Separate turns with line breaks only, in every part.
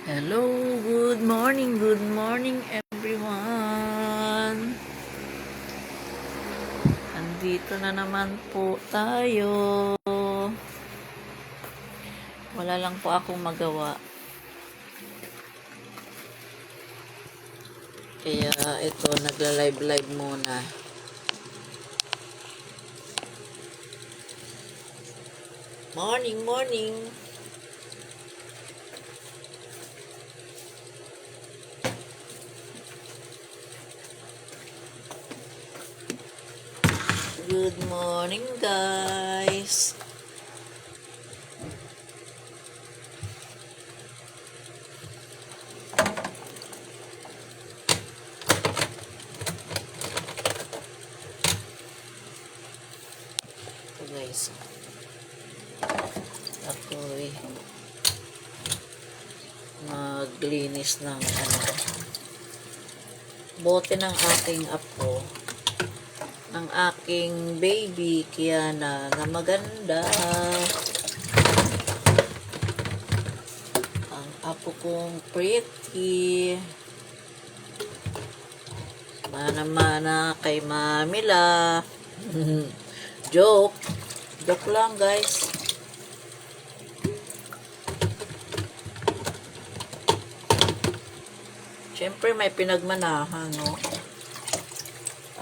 Hello, good morning everyone. Andito na naman po tayo. Wala lang po akong magawa. Kaya ito, nagla-live muna. Morning. Good morning, guys. Ito guys, ako'y maglinis ng bote ng aking apo, ng aking baby Kiana na maganda. Ang apo kong pretty. Mana-mana kay Mamila. Joke lang guys. Siyempre may pinagmanahan, no?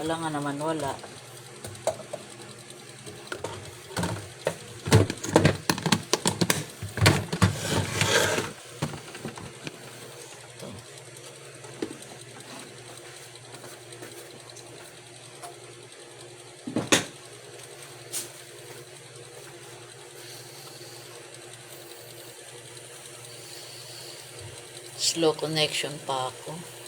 Wala nga naman, wala. Ito. Slow connection pa ako.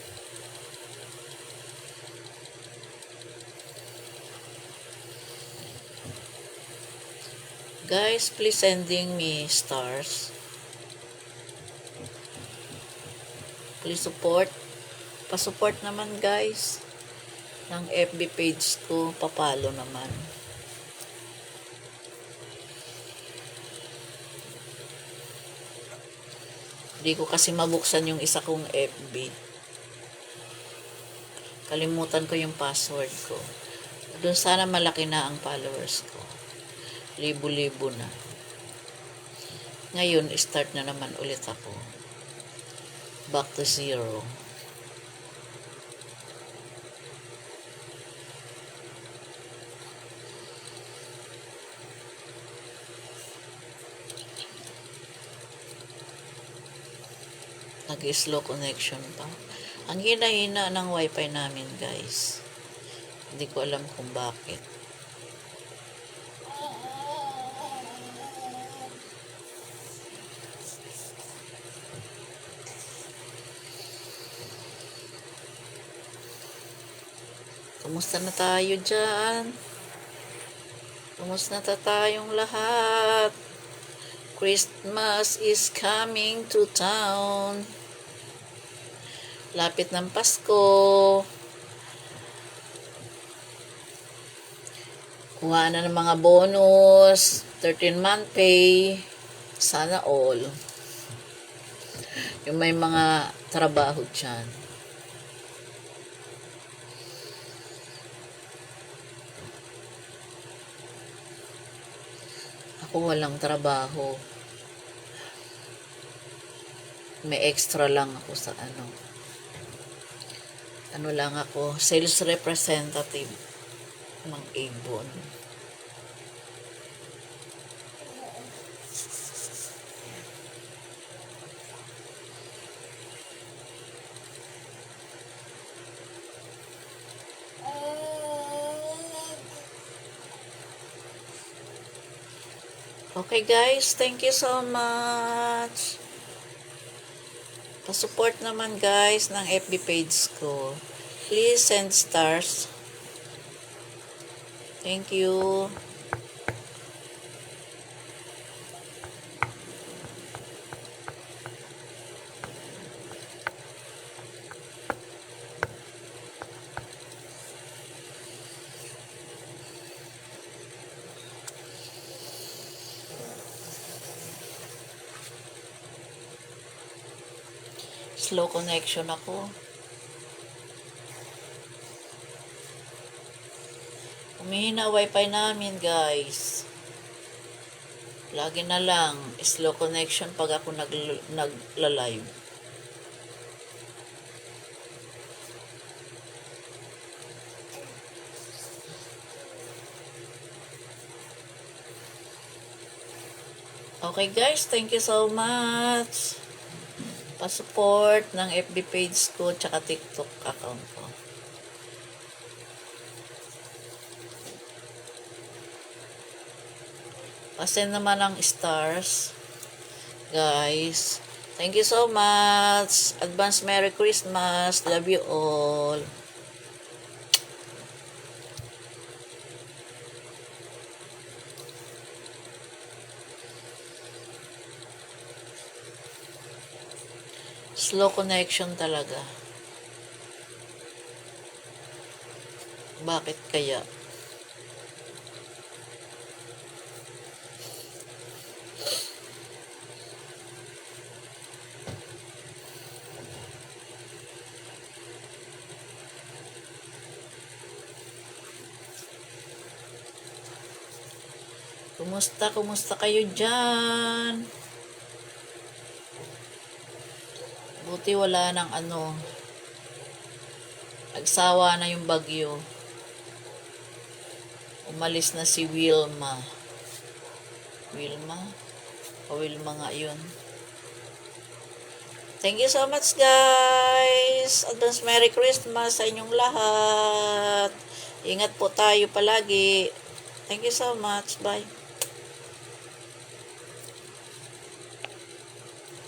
Guys, please sending me stars. Please support. Pa-support naman guys ng FB page ko. Papalo naman. Hindi ko kasi mabuksan yung isa kong FB. Kalimutan ko yung password ko. Doon sana malaki na ang followers ko. Libo-libo na. Ngayon, start na naman ulit ako. Back to zero. Nag-slow connection pa. Ang hina-hina ng wifi namin guys. Hindi ko alam kung bakit. Kumusta na tayo dyan? Kumusta na tayong lahat? Christmas is coming to town. Lapit ng Pasko. Kuha na ng mga bonus. 13-month pay. Sana all. Yung may mga trabaho dyan. Ako walang trabaho. May extra lang ako sa ano lang ako, sales representative ng Avon. Okay guys, thank you so much. Pa-support naman guys ng FB page ko. Please send stars. Thank you. Slow connection ako. Humihina wifi namin, guys. Lagi na lang slow connection pag ako nagla-live. Okay guys, thank you so much. Pa-support ng FB page ko tsaka TikTok account ko. Pa-send naman ang stars. Guys, thank you so much. Advance Merry Christmas. Love you all. Slow connection talaga. Bakit kaya? Kumusta kayo dyan? Buti wala nang nagsawa na yung bagyo. Umalis na si Wilma. Wilma? O Wilma nga yun. Thank you so much guys. Advance Merry Christmas sa inyong lahat. Ingat po tayo palagi. Thank you so much. Bye.